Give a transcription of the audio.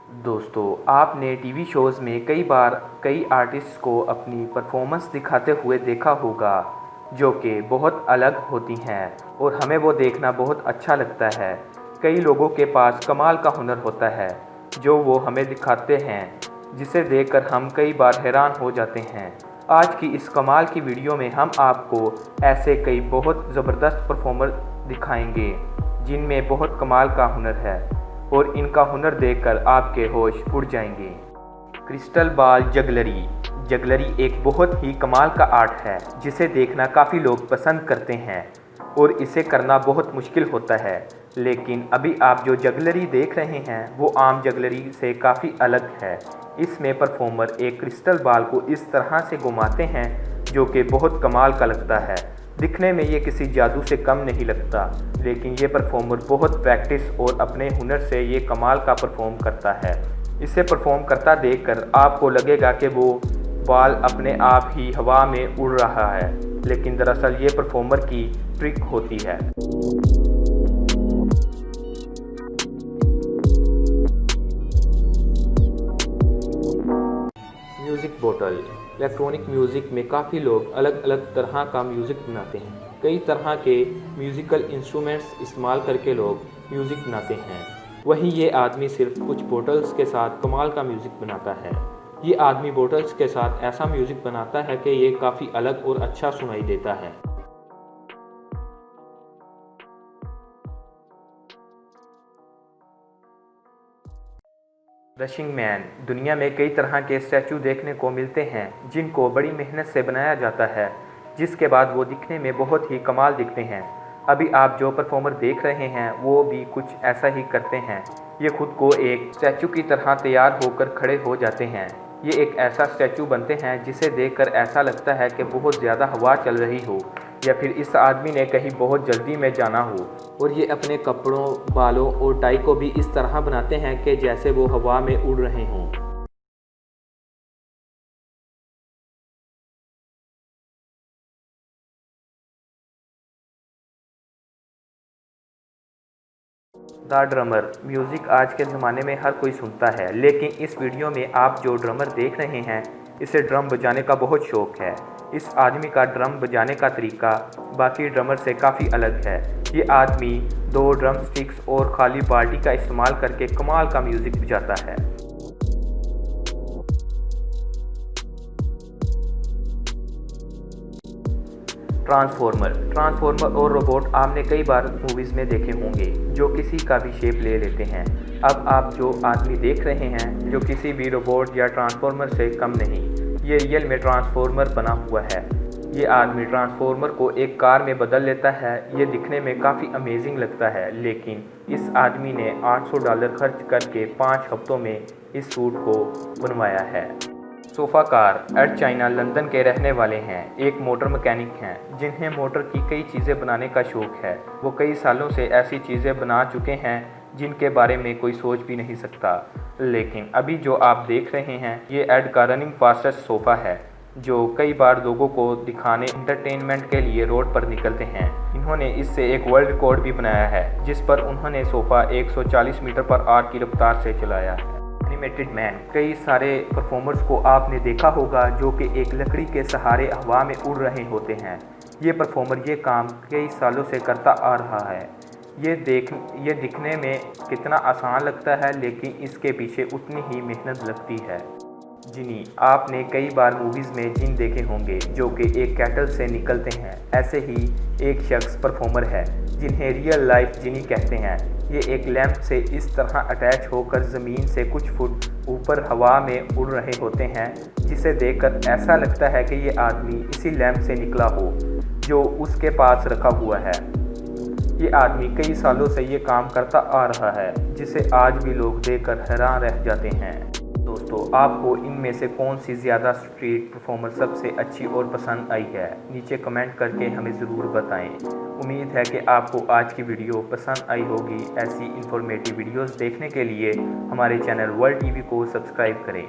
दोस्तों, आपने TV shows में कई बार कई आर्टिस्ट को अपनी परफॉर्मेंस दिखाते हुए देखा होगा, जो कि बहुत अलग होती हैं और हमें वो देखना बहुत अच्छा लगता है। कई लोगों के पास कमाल का हुनर होता है, जो वो हमें दिखाते हैं, जिसे देखकर हम कई बार हैरान हो जाते हैं। आज की इस कमाल की वीडियो में हम आपको ऐसे कई बहुत ज़बरदस्त परफॉर्मर दिखाएंगे, जिनमें बहुत कमाल का हुनर है और इनका हुनर देखकर आपके होश उड़ जाएंगे। Crystal ball jugglery. जगलरी एक बहुत ही कमाल का आर्ट है, जिसे देखना काफ़ी लोग पसंद करते हैं और इसे करना बहुत मुश्किल होता है। लेकिन अभी आप जो जगलरी देख रहे हैं वो आम जगलरी से काफ़ी अलग है। इसमें परफॉर्मर एक क्रिस्टल बॉल को इस तरह से घुमाते हैं, जो कि बहुत कमाल का लगता है। दिखने में ये किसी जादू से कम नहीं लगता, लेकिन ये परफॉर्मर बहुत प्रैक्टिस और अपने हुनर से ये कमाल का परफॉर्म करता है। इसे परफॉर्म करता देखकर आपको लगेगा कि वो बॉल अपने आप ही हवा में उड़ रहा है, लेकिन दरअसल ये परफॉर्मर की ट्रिक होती है। म्यूज़िक बोतल। इलेक्ट्रॉनिक म्यूज़िक में काफ़ी लोग अलग अलग तरह का म्यूज़िक बनाते हैं। कई तरह के म्यूज़िकल इंस्ट्रूमेंट्स इस्तेमाल करके लोग म्यूज़िक बनाते हैं। वहीं ये आदमी सिर्फ कुछ बोतल्स के साथ कमाल का म्यूज़िक बनाता है। ये आदमी बोतल्स के साथ ऐसा म्यूज़िक बनाता है कि ये काफ़ी अलग और अच्छा सुनाई देता है। Rushing man. दुनिया में कई तरह के स्टैचू देखने को मिलते हैं, जिनको बड़ी मेहनत से बनाया जाता है, जिसके बाद वो दिखने में बहुत ही कमाल दिखते हैं। अभी आप जो परफॉर्मर देख रहे हैं वो भी कुछ ऐसा ही करते हैं। ये खुद को एक स्टैचू की तरह तैयार होकर खड़े हो जाते हैं। ये एक ऐसा स्टैचू बनते हैं जिसे देखकर ऐसा लगता है कि बहुत ज़्यादा हवा चल रही हो, या फिर इस आदमी ने कहीं बहुत जल्दी में जाना हो। और ये अपने कपड़ों, बालों और टाई को भी इस तरह बनाते हैं कि जैसे वो हवा में उड़ रहे हों। The drummer. म्यूज़िक आज के ज़माने में हर कोई सुनता है, लेकिन इस वीडियो में आप जो ड्रमर देख रहे हैं, इसे ड्रम बजाने का बहुत शौक़ है। इस आदमी का ड्रम बजाने का तरीका बाकी ड्रमर से काफ़ी अलग है। ये आदमी 2 ड्रम स्टिक्स और खाली बाल्टी का इस्तेमाल करके कमाल का म्यूज़िक बजाता है। ट्रांसफॉर्मर और रोबोट आपने कई बार मूवीज़ में देखे होंगे, जो किसी का भी शेप ले लेते हैं। अब आप जो आदमी देख रहे हैं, जो किसी भी रोबोट या ट्रांसफॉर्मर से कम नहीं, ये रियल में ट्रांसफॉर्मर बना हुआ है। ये आदमी ट्रांसफॉर्मर को एक कार में बदल लेता है। ये दिखने में काफ़ी अमेजिंग लगता है, लेकिन इस आदमी ने $800 खर्च करके 5 हफ्तों में इस सूट को बनवाया है। Sofa car. एड चाइना लंदन के रहने वाले हैं। एक मोटर मैकेनिक हैं, जिन्हें मोटर की कई चीज़ें बनाने का शौक़ है। वो कई सालों से ऐसी चीज़ें बना चुके हैं जिनके बारे में कोई सोच भी नहीं सकता। लेकिन अभी जो आप देख रहे हैं, ये एड का रनिंग फास्टेस्ट सोफ़ा है, जो कई बार लोगों को दिखाने एंटरटेनमेंट के लिए रोड पर निकलते हैं। इन्होंने इससे एक वर्ल्ड रिकॉर्ड भी बनाया है, जिस पर उन्होंने सोफ़ा 140 मीटर पर आवर की रफ्तार से चलाया है। Animated man. कई सारे परफॉर्मर्स को आपने देखा होगा, जो कि एक लकड़ी के सहारे हवा में उड़ रहे होते हैं। ये परफॉर्मर ये काम कई सालों से करता आ रहा है। ये दिखने में कितना आसान लगता है, लेकिन इसके पीछे उतनी ही मेहनत लगती है। जिनी। आपने कई बार मूवीज़ में जिन देखे होंगे, जो कि एक कैटल से निकलते हैं। ऐसे ही एक शख्स परफॉर्मर है, जिन्हें रियल लाइफ जिनी कहते हैं। ये एक लैंप से इस तरह अटैच होकर ज़मीन से कुछ फुट ऊपर हवा में उड़ रहे होते हैं, जिसे देखकर ऐसा लगता है कि ये आदमी इसी लैंप से निकला हो, जो उसके पास रखा हुआ है। ये आदमी कई सालों से ये काम करता आ रहा है, जिसे आज भी लोग देखकर हैरान रह जाते हैं। दोस्तों, आपको इनमें से कौन सी ज़्यादा स्ट्रीट परफॉर्मर सबसे अच्छी और पसंद आई है, नीचे कमेंट करके हमें ज़रूर बताएं। उम्मीद है कि आपको आज की वीडियो पसंद आई होगी। ऐसी इन्फॉर्मेटिव वीडियोस देखने के लिए हमारे चैनल वर्ल्ड टीवी को सब्सक्राइब करें।